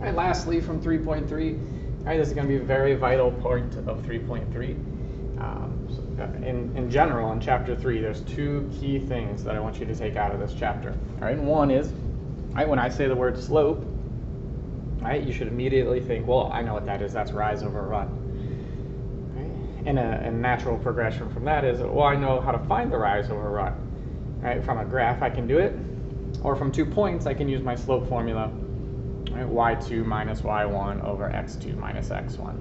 All right, lastly, from 3.3, all right, this is going to be a very vital point of 3.3. In general, in chapter 3, there's two key things that I want you to take out of this chapter. All right, and one is, all right, when I say the word slope, all right, you should immediately think, well, I know what that is. That's rise over run. Right? And a natural progression from that is, well, I know how to find the rise over run. All right, from a graph, I can do it, or from 2 points, I can use my slope formula. Right, y2 minus y1 over x2 minus x1.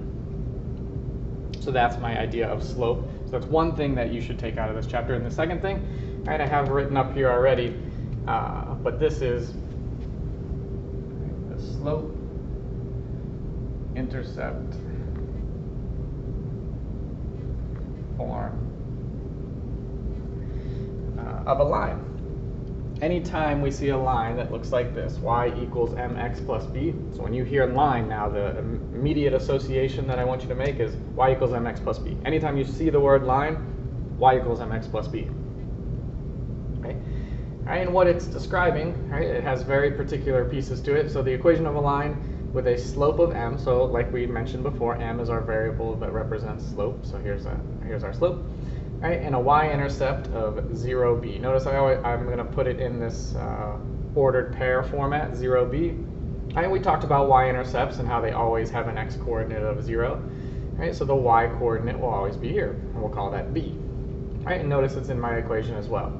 So that's my idea of slope. So that's one thing that you should take out of this chapter. And the second thing, right, I have written up here already, but this is the slope intercept form of a line. Anytime we see a line that looks like this, y equals mx plus b, so when you hear line now, the immediate association that I want you to make is y equals mx plus b. Anytime you see the word line, y equals mx plus b. Okay? Right, and what it's describing, right, it has very particular pieces to it. So the equation of a line with a slope of m, so like we mentioned before, m is our variable that represents slope, so here's our slope. Right, and a y-intercept of 0b. Notice I'm going to put it in this ordered pair format, 0b. Right, we talked about y-intercepts and how they always have an x-coordinate of 0. Right, so the y-coordinate will always be here, and we'll call that b. Right, and notice it's in my equation as well.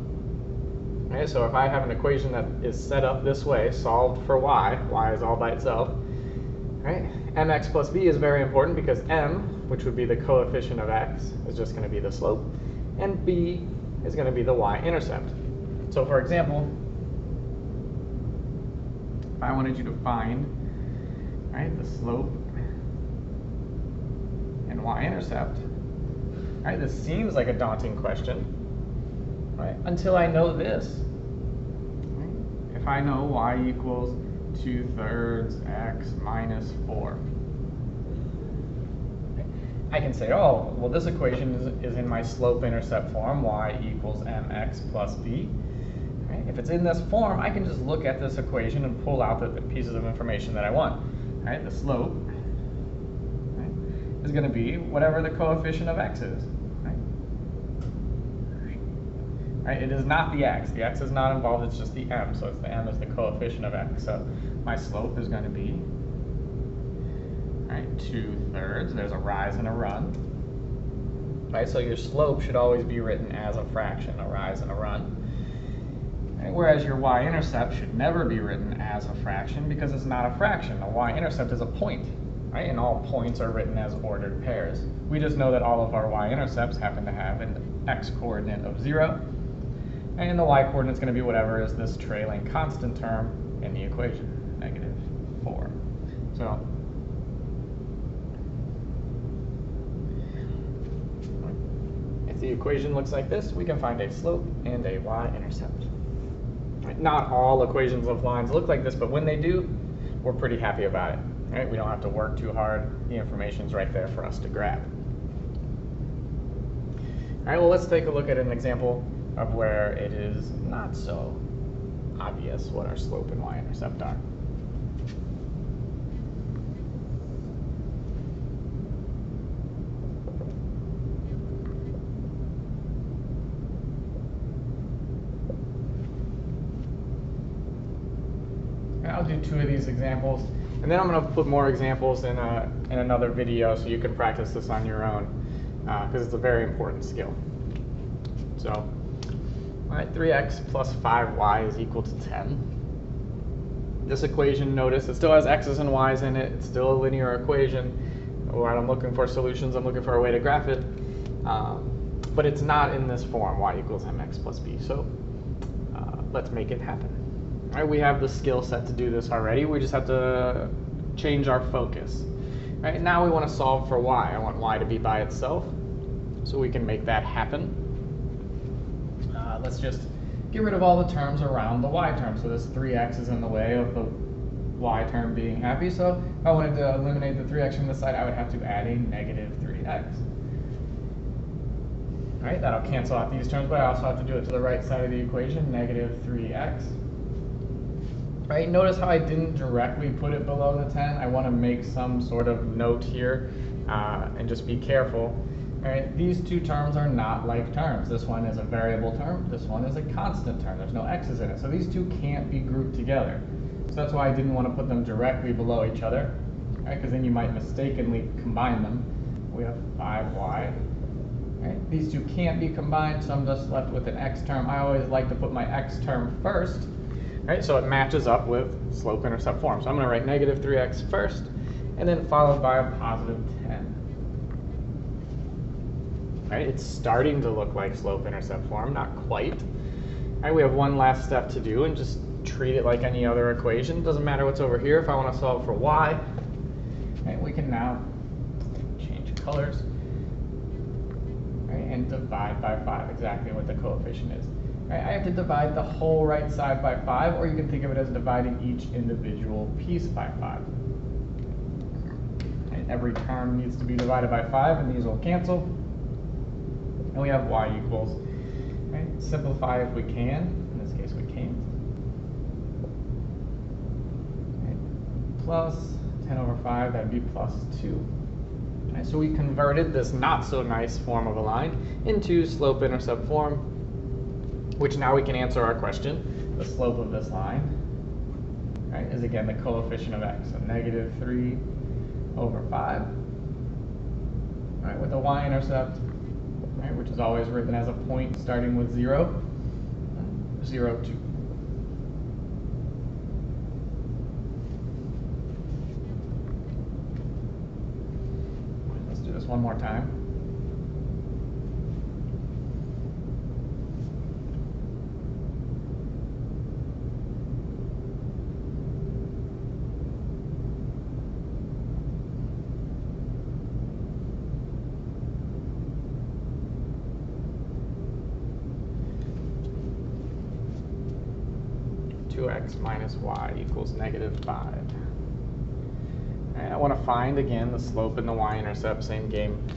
Right, so if I have an equation that is set up this way, solved for y is all by itself. Right, mx plus b is very important because m, which would be the coefficient of x, is just going to be the slope, and b is going to be the y-intercept. So for example, if I wanted you to find, right, the slope and y-intercept, right, this seems like a daunting question, right, until I know this. Right? If I know y equals 2/3 x minus 4. I can say, oh, well, this equation is in my slope-intercept form, y equals mx plus b. Right? If it's in this form, I can just look at this equation and pull out the pieces of information that I want. Right? The slope, right, is going to be whatever the coefficient of x is. Right? Right? It is not the x. The x is not involved, it's just the m. So it's the m is the coefficient of x. So my slope is going to be, right, 2/3. There's a rise and a run. Right? So your slope should always be written as a fraction, a rise and a run. Right? Whereas your y-intercept should never be written as a fraction because it's not a fraction. A y-intercept is a point. Right? And all points are written as ordered pairs. We just know that all of our y-intercepts happen to have an x-coordinate of 0. And the y-coordinate is going to be whatever is this trailing constant term in the equation, -4. So if the equation looks like this, we can find a slope and a y-intercept. Right? Not all equations of lines look like this, but when they do, we're pretty happy about it. Right? We don't have to work too hard. The information's right there for us to grab. All right, well, let's take a look at an example of where it is not so obvious what our slope and y-intercept are. I'll do 2 of these examples, and then I'm going to put more examples in another video so you can practice this on your own, because it's a very important skill. So, all right, 3x plus 5y is equal to 10. This equation, notice, it still has x's and y's in it. It's still a linear equation. When I'm looking for solutions, I'm looking for a way to graph it. But it's not in this form, y equals mx plus b. So let's make it happen. All right, we have the skill set to do this already. We just have to change our focus. Right, now we want to solve for y. I want y to be by itself, so we can make that happen. Let's just get rid of all the terms around the y term. So this 3x is in the way of the y term being happy. So if I wanted to eliminate the 3x from this side, I would have to add a -3x. All right, that'll cancel out these terms, but I also have to do it to the right side of the equation, -3x. Right, notice how I didn't directly put it below the 10. I want to make some sort of note here and just be careful. Right, these two terms are not like terms. This one is a variable term, this one is a constant term. There's no x's in it. So these two can't be grouped together. So that's why I didn't want to put them directly below each other, right? Because then you might mistakenly combine them. We have 5y. Right? These two can't be combined, so I'm just left with an x term. I always like to put my x term first, right? So it matches up with slope-intercept form. So I'm going to write negative 3x first, and then followed by a positive 10. Right? It's starting to look like slope-intercept form, not quite. Right? We have one last step to do, and just treat it like any other equation. Doesn't matter what's over here. If I want to solve for y, right, we can now change colors, right, and divide by 5, exactly what the coefficient is. Right, I have to divide the whole right side by 5, or you can think of it as dividing each individual piece by 5. Right, every term needs to be divided by 5, and these will cancel. And we have y equals, right, simplify if we can. In this case, we can't. Right, plus 10 over 5, that would be plus 2. Right, so we converted this not so nice form of a line into slope-intercept form, which now we can answer our question. The slope of this line, right, is again the coefficient of x, so negative 3 over 5. Right, with the y-intercept, right, which is always written as a point starting with 0, 0, 2. Let's do this one more time. X minus y equals negative 5. And I want to find, again, the slope and the y-intercept, same game.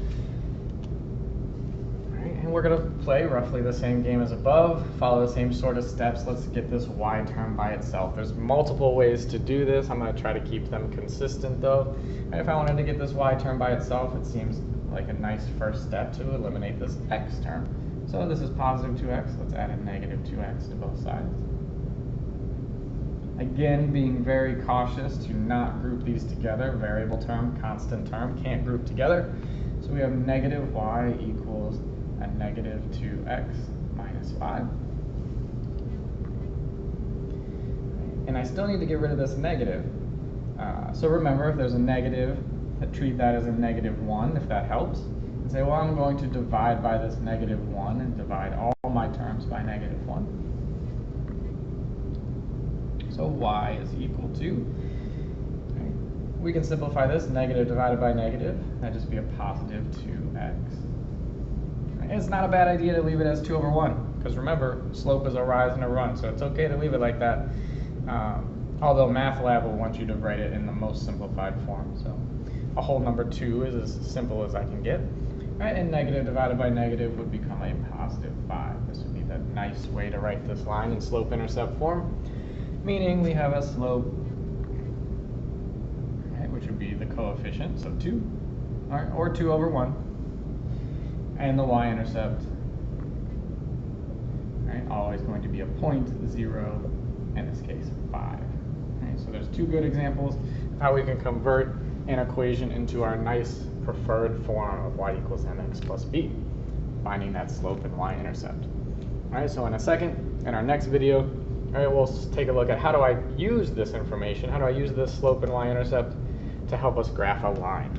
Right, and we're going to play roughly the same game as above, follow the same sort of steps. Let's get this y term by itself. There's multiple ways to do this. I'm going to try to keep them consistent, though. And if I wanted to get this y term by itself, it seems like a nice first step to eliminate this x term. So this is positive 2x. Let's add a negative 2x to both sides. Again, being very cautious to not group these together. Variable term, constant term, can't group together. So we have negative y equals a negative 2x minus 5. And I still need to get rid of this negative. So remember, if there's a negative, treat that as a negative 1, if that helps. And say, well, I'm going to divide by this negative 1 and divide all my terms by negative 1. So y is equal to, okay, we can simplify this, negative divided by negative, that'd just be a positive 2x. And it's not a bad idea to leave it as 2 over 1, because remember, slope is a rise and a run, so it's okay to leave it like that. Although Math Lab will want you to write it in the most simplified form, so a whole number 2 is as simple as I can get. Right, and negative divided by negative would become a positive 5. This would be the nice way to write this line in slope-intercept form. Meaning we have a slope, right, which would be the coefficient, so 2, right, or 2 over 1, and the y-intercept, right, always going to be a point, 0, in this case 5. Right, so there's 2 good examples of how we can convert an equation into our nice preferred form of y equals mx plus b, finding that slope and y-intercept. All right, so in a second, in our next video, all right, we'll take a look at how do I use this information, how do I use this slope and y-intercept to help us graph a line.